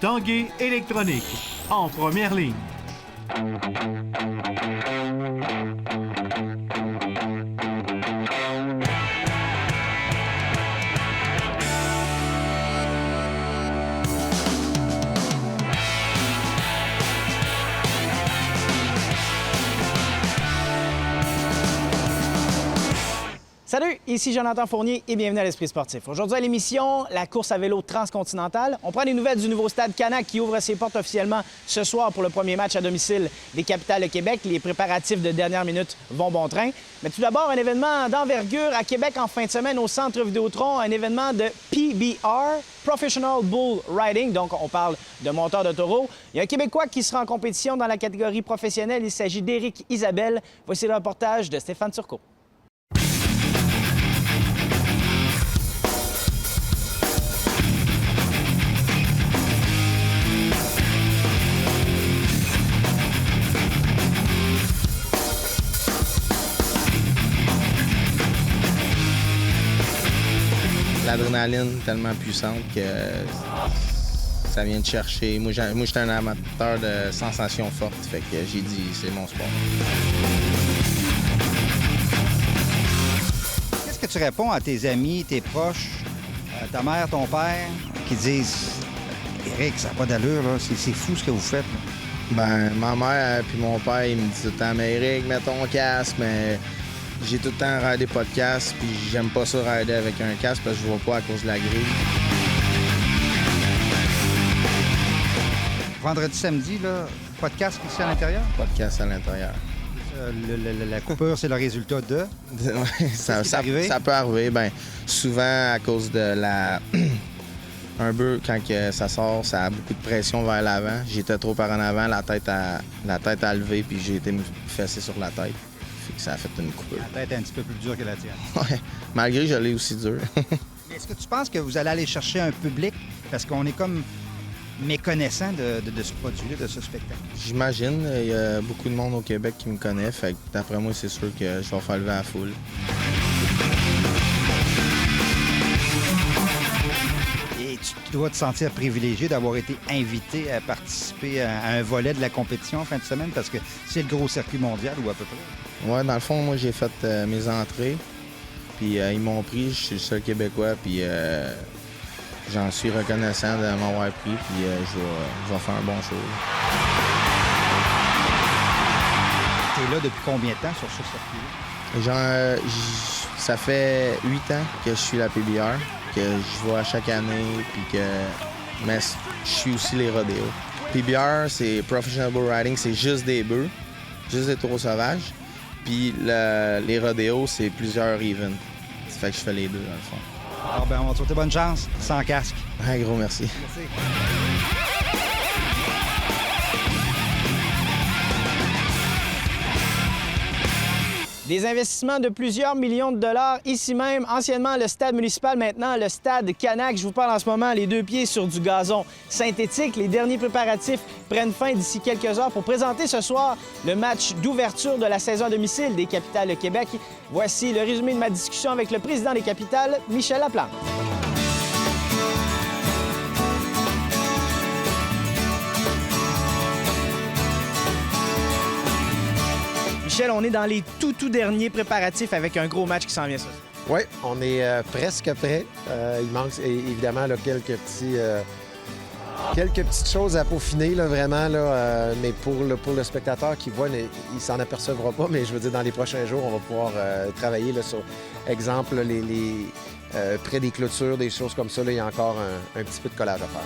Tanguay Électronique, en première ligne. Salut, ici Jonathan Fournier et bienvenue à l'Esprit sportif. Aujourd'hui à l'émission, la course à vélo transcontinentale. On prend des nouvelles du nouveau stade Canac qui ouvre ses portes officiellement ce soir pour le premier match à domicile des Capitales de Québec. Les préparatifs de dernière minute vont bon train. Mais tout d'abord, un événement d'envergure à Québec en fin de semaine au Centre Vidéotron, un événement de PBR, Professional Bull Riding. Donc, on parle de monteurs de taureau. Il y a un Québécois qui sera en compétition dans la catégorie professionnelle. Il s'agit d'Éric Isabelle. Voici le reportage de Stéphane Turcot. L'adrénaline tellement puissante que ça vient de chercher. Moi, j'étais un amateur de sensations fortes, fait que j'ai dit c'est mon sport. Qu'est-ce que tu réponds à tes amis, tes proches, ta mère, ton père, qui disent « Éric, ça n'a pas d'allure, là. C'est fou ce que vous faites. » Ben, ma mère puis mon père, ils me disent tout le temps « Mais Éric, mets ton casque, mais... » J'ai tout le temps ridé pas de casque, puis j'aime pas ça rider avec un casque parce que je vois pas à cause de la grille. Vendredi, samedi, là, pas de casque ici à l'intérieur? Pas de casque à l'intérieur. La coupure, c'est le résultat de? Ouais, ça peut arriver. Ben, souvent, à cause de la... Un bœuf, quand ça sort, ça a beaucoup de pression vers l'avant. J'étais trop par en avant, la tête a levé, puis j'ai été me fesser sur la tête. Ça a fait une coupure. La tête est un petit peu plus dure que la tienne. Ouais, malgré que je l'ai aussi dur. Mais est-ce que tu penses que vous allez aller chercher un public? Parce qu'on est comme méconnaissant de ce produit-là, de ce spectacle. J'imagine. Il y a beaucoup de monde au Québec qui me connaît. Fait que d'après moi, c'est sûr que je vais faire lever la foule. Et tu dois te sentir privilégié d'avoir été invité à participer à un volet de la compétition en fin de semaine parce que c'est le gros circuit mondial ou à peu près. Ouais, dans le fond, moi, j'ai fait mes entrées. Puis ils m'ont pris, je suis le seul Québécois. Puis j'en suis reconnaissant de m'avoir pris. Puis je vais faire un bon show. Tu es là depuis combien de temps sur ce circuit-là? Ça fait 8 ans que je suis la PBR, que je vois chaque année. Mais je suis aussi les rodéos. PBR, c'est Professional Bull Riding, c'est juste des bœufs, juste des taureaux sauvages. Puis les rodéos, c'est plusieurs events. Ça fait que je fais les deux, dans le fond. Alors, ben, on va te souhaiter bonne chance, sans casque. Un gros merci. Merci. Des investissements de plusieurs millions de dollars ici même, anciennement le stade municipal, maintenant le stade Canac. Je vous parle en ce moment les deux pieds sur du gazon synthétique. Les derniers préparatifs prennent fin d'ici quelques heures pour présenter ce soir le match d'ouverture de la saison à domicile des Capitales de Québec. Voici le résumé de ma discussion avec le président des Capitales, Michel Laplante. Michel, on est dans les tout derniers préparatifs avec un gros match qui s'en vient ça. Oui, on est presque prêt. Il manque évidemment là, quelques petites choses à peaufiner, là, vraiment. Là, mais pour le spectateur qui voit, il s'en apercevra pas. Mais je veux dire, dans les prochains jours, on va pouvoir travailler là, sur, exemple, près des clôtures, des choses comme ça. Là, il y a encore un petit peu de collage à faire.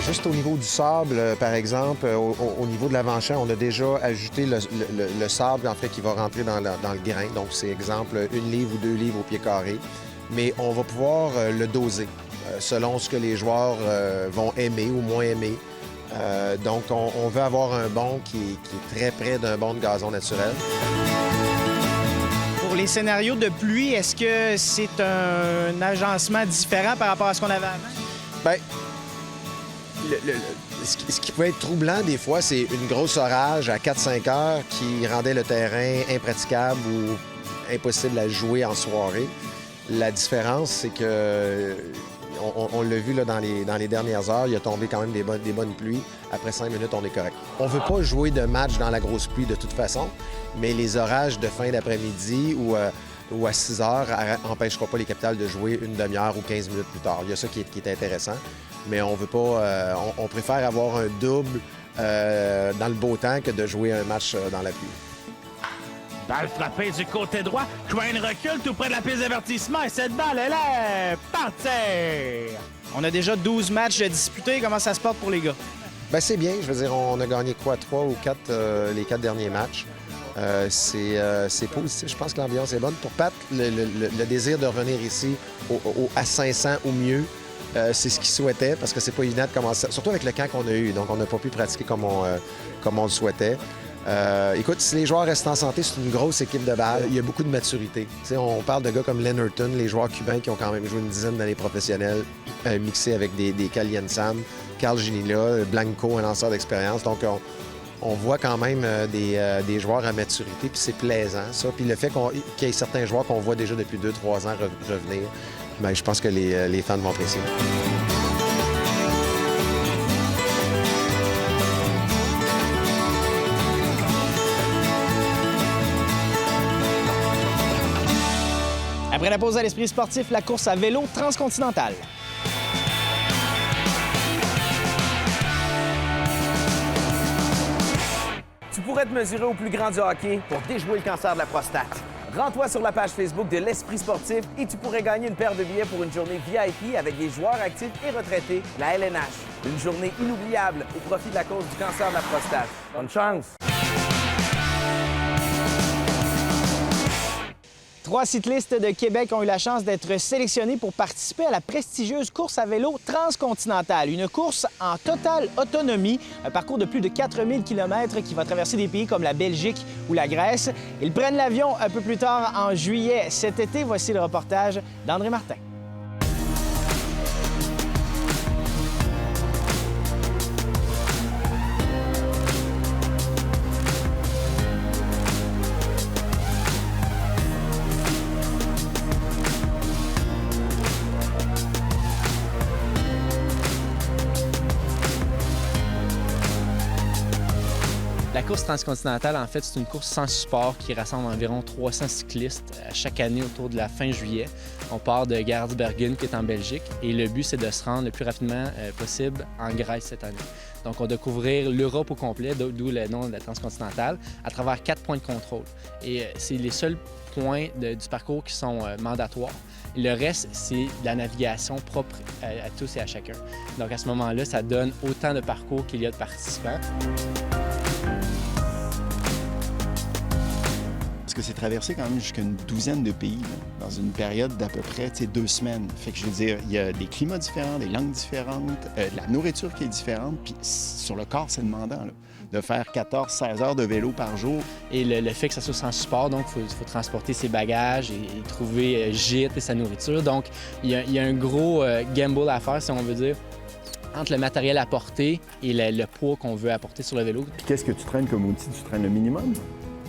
Juste au niveau du sable, par exemple, au niveau de l'avant-champ, on a déjà ajouté le sable, en fait, qui va rentrer dans le grain. Donc, c'est, exemple, 1 livre ou 2 livres au pied carré. Mais on va pouvoir le doser selon ce que les joueurs vont aimer ou moins aimer. Donc, on veut avoir un bon qui est très près d'un bon de gazon naturel. Pour les scénarios de pluie, est-ce que c'est un agencement différent par rapport à ce qu'on avait avant? Bien, ce qui peut être troublant des fois, c'est une grosse orage à 4-5 heures qui rendait le terrain impraticable ou impossible à jouer en soirée. La différence, c'est que on l'a vu là, dans les dernières heures, il a tombé quand même des bonnes pluies. Après 5 minutes, on est correct. On ne veut pas jouer de match dans la grosse pluie de toute façon, mais les orages de fin d'après-midi ou à 6 heures n'empêcheront pas les Capitals de jouer une demi-heure ou 15 minutes plus tard. Il y a ça qui est intéressant, mais on veut pas. On préfère avoir un double dans le beau temps que de jouer un match dans la pluie. Balle frappée du côté droit. Crane recule tout près de la piste d'avertissement et cette balle, elle est partie! On a déjà 12 matchs disputés. Comment ça se porte pour les gars? Bien, c'est bien. Je veux dire, on a gagné quoi, 3 ou 4 les 4 derniers matchs. C'est positif. Je pense que l'ambiance est bonne. Pour Pat, le désir de revenir ici à 500 ou mieux, c'est ce qu'il souhaitait parce que c'est pas évident de commencer, surtout avec le camp qu'on a eu. Donc, on n'a pas pu pratiquer comme on le souhaitait. Écoute, si les joueurs restent en santé, c'est une grosse équipe de balle. Il y a beaucoup de maturité. T'sais, on parle de gars comme Leonardton, les joueurs cubains qui ont quand même joué une dizaine d'années professionnelles, mixés avec des Calian Sam, Carl Ginila, Blanco, un lanceur d'expérience. Donc, on voit quand même des joueurs à maturité, puis c'est plaisant, ça. Puis le fait qu'il y ait certains joueurs qu'on voit déjà depuis 2-3 ans revenir, bien, je pense que les fans vont apprécier. Après la pause à l'Esprit sportif, la course à vélo transcontinentale. Tu pourrais te mesurer au plus grand du hockey pour déjouer le cancer de la prostate. Rends-toi sur la page Facebook de l'Esprit sportif et tu pourrais gagner une paire de billets pour une journée VIP avec des joueurs actifs et retraités de la LNH. Une journée inoubliable au profit de la cause du cancer de la prostate. Bonne chance! 3 cyclistes de Québec ont eu la chance d'être sélectionnés pour participer à la prestigieuse course à vélo transcontinentale. Une course en totale autonomie, un parcours de plus de 4000 km qui va traverser des pays comme la Belgique ou la Grèce. Ils prennent l'avion un peu plus tard en juillet cet été. Voici le reportage d'André Martin. La course transcontinentale, en fait, c'est une course sans support qui rassemble environ 300 cyclistes chaque année autour de la fin juillet. On part de Gärdsbergen, qui est en Belgique, et le but, c'est de se rendre le plus rapidement possible en Grèce cette année. Donc, on doit couvrir l'Europe au complet, d'où le nom de la transcontinentale, à travers 4 points de contrôle. Et c'est les seuls points du parcours qui sont mandatoires. Le reste, c'est de la navigation propre à tous et à chacun. Donc, à ce moment-là, ça donne autant de parcours qu'il y a de participants. Parce que c'est traversé quand même jusqu'à une douzaine de pays, là, dans une période d'à peu près 2 semaines. Fait que je veux dire, il y a des climats différents, des langues différentes, de la nourriture qui est différente, puis sur le corps, c'est demandant, là, de faire 14-16 heures de vélo par jour. Et le fait que ça soit sans support, donc il faut transporter ses bagages et trouver gîte et sa nourriture. Donc, il y a un gros gamble à faire, si on veut dire, entre le matériel à porter et le poids qu'on veut apporter sur le vélo. Puis qu'est-ce que tu traînes comme outil? Tu traînes le minimum?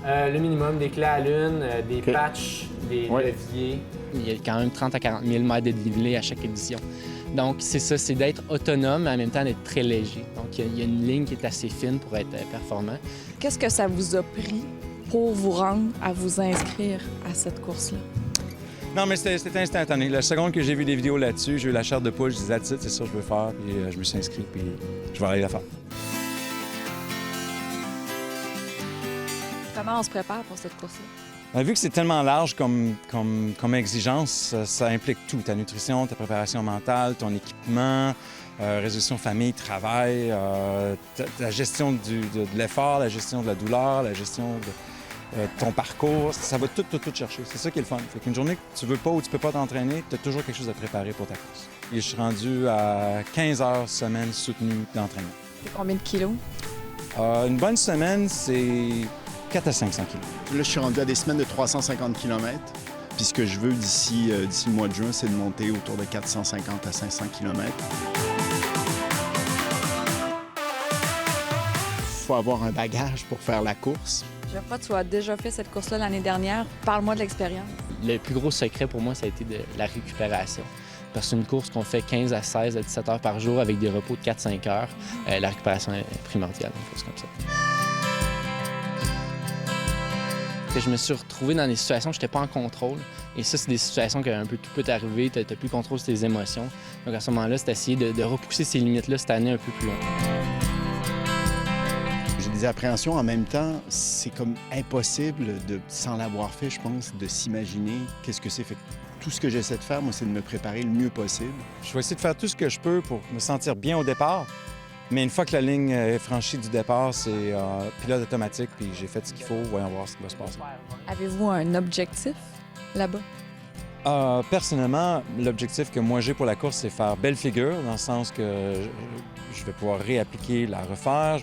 Le minimum, des clés à lune, des patchs, des leviers. Il y a quand même 30 à 40 000 mètres de dénivelé à chaque édition. Donc, c'est ça, c'est d'être autonome, mais en même temps d'être très léger. Donc, il y a une ligne qui est assez fine pour être performant. Qu'est-ce que ça vous a pris pour vous rendre à vous inscrire à cette course-là? Non, mais c'était instantané. La seconde que j'ai vu des vidéos là-dessus, j'ai eu la chair de poule, je disais, c'est ça que je veux faire, puis je me suis inscrit, puis je vais aller la faire. Comment on se prépare pour cette course-là? Vu que c'est tellement large comme exigence, ça implique tout. Ta nutrition, ta préparation mentale, ton équipement, résolution famille, travail, la gestion de l'effort, la gestion de la douleur, la gestion de ton parcours. Ça va tout chercher. C'est ça qui est le fun. Fait qu'une journée que tu veux pas ou tu peux pas t'entraîner, tu as toujours quelque chose à préparer pour ta course. Et je suis rendu à 15 heures semaine soutenue d'entraînement. C'est combien de kilos? Une bonne semaine, c'est 4 à 500 kilos. Là, je suis rendu à des semaines de 350 km. Puis ce que je veux d'ici le mois de juin, c'est de monter autour de 450 à 500 km. Il faut avoir un bagage pour faire la course. Je crois que tu as déjà fait cette course-là l'année dernière. Parle-moi de l'expérience. le plus gros secret pour moi, ça a été de la récupération. Parce que c'est une course qu'on fait 15 à 16 à 17 heures par jour avec des repos de 4-5 heures. La récupération est primordiale, une chose comme ça. Je me suis retrouvé dans des situations où je n'étais pas en contrôle. Et ça, c'est des situations que un peu tout peut t'arriver, tu n'as plus le contrôle sur tes émotions. Donc à ce moment-là, c'est essayer de repousser ces limites-là cette année un peu plus loin. J'ai des appréhensions en même temps. C'est comme impossible, sans l'avoir fait, je pense, de s'imaginer qu'est-ce que c'est. Fait que tout ce que j'essaie de faire, moi, c'est de me préparer le mieux possible. Je vais essayer de faire tout ce que je peux pour me sentir bien au départ. Mais une fois que la ligne est franchie du départ, c'est pilote automatique, puis j'ai fait ce qu'il faut. Voyons voir ce qui va se passer. Avez-vous un objectif là-bas? Personnellement, l'objectif que moi j'ai pour la course, c'est faire belle figure, dans le sens que je vais pouvoir réappliquer, la refaire.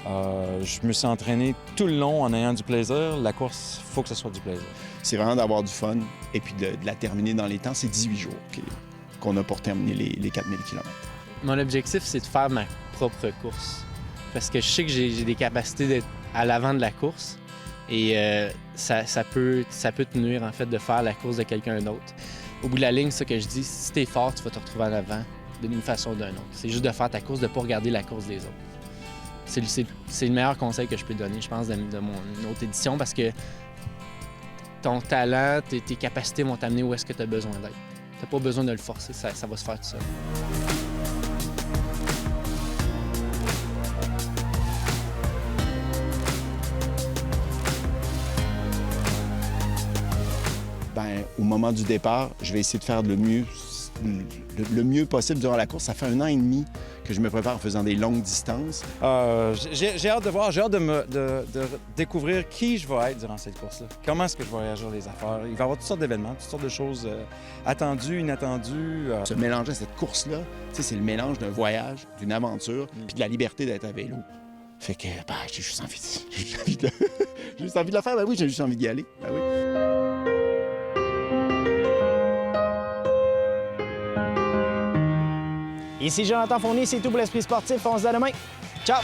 Je me suis entraîné tout le long en ayant du plaisir. La course, il faut que ce soit du plaisir. C'est vraiment d'avoir du fun et puis de la terminer dans les temps. C'est 18 jours qu'on a pour terminer les 4000 km. Mon objectif, c'est de faire ma propre course. Parce que je sais que j'ai des capacités d'être à l'avant de la course. Et ça peut te nuire, en fait, de faire la course de quelqu'un d'autre. Au bout de la ligne, c'est ça que je dis, si t'es fort, tu vas te retrouver en avant d'une façon ou d'une autre. C'est juste de faire ta course, de ne pas regarder la course des autres. C'est le meilleur conseil que je peux donner, je pense, de mon autre édition, parce que ton talent, tes capacités vont t'amener où est-ce que tu as besoin d'être. Tu n'as pas besoin de le forcer, ça va se faire tout seul. Au moment du départ, je vais essayer de faire le mieux possible durant la course. Ça fait 1 an et demi que je me prépare en faisant des longues distances. J'ai hâte de voir, j'ai hâte de découvrir qui je vais être durant cette course-là. Comment est-ce que je vais réagir les affaires. Il va y avoir toutes sortes d'événements, toutes sortes de choses attendues, inattendues. Se mélanger à cette course-là, c'est le mélange d'un voyage, d'une aventure, puis de la liberté d'être à vélo. Fait que, j'ai juste envie de la faire. Ben oui, j'ai juste envie d'y aller. Ben oui. Ici Jonathan Fournier, c'est tout pour l'Esprit sportif. On se dit à demain. Ciao!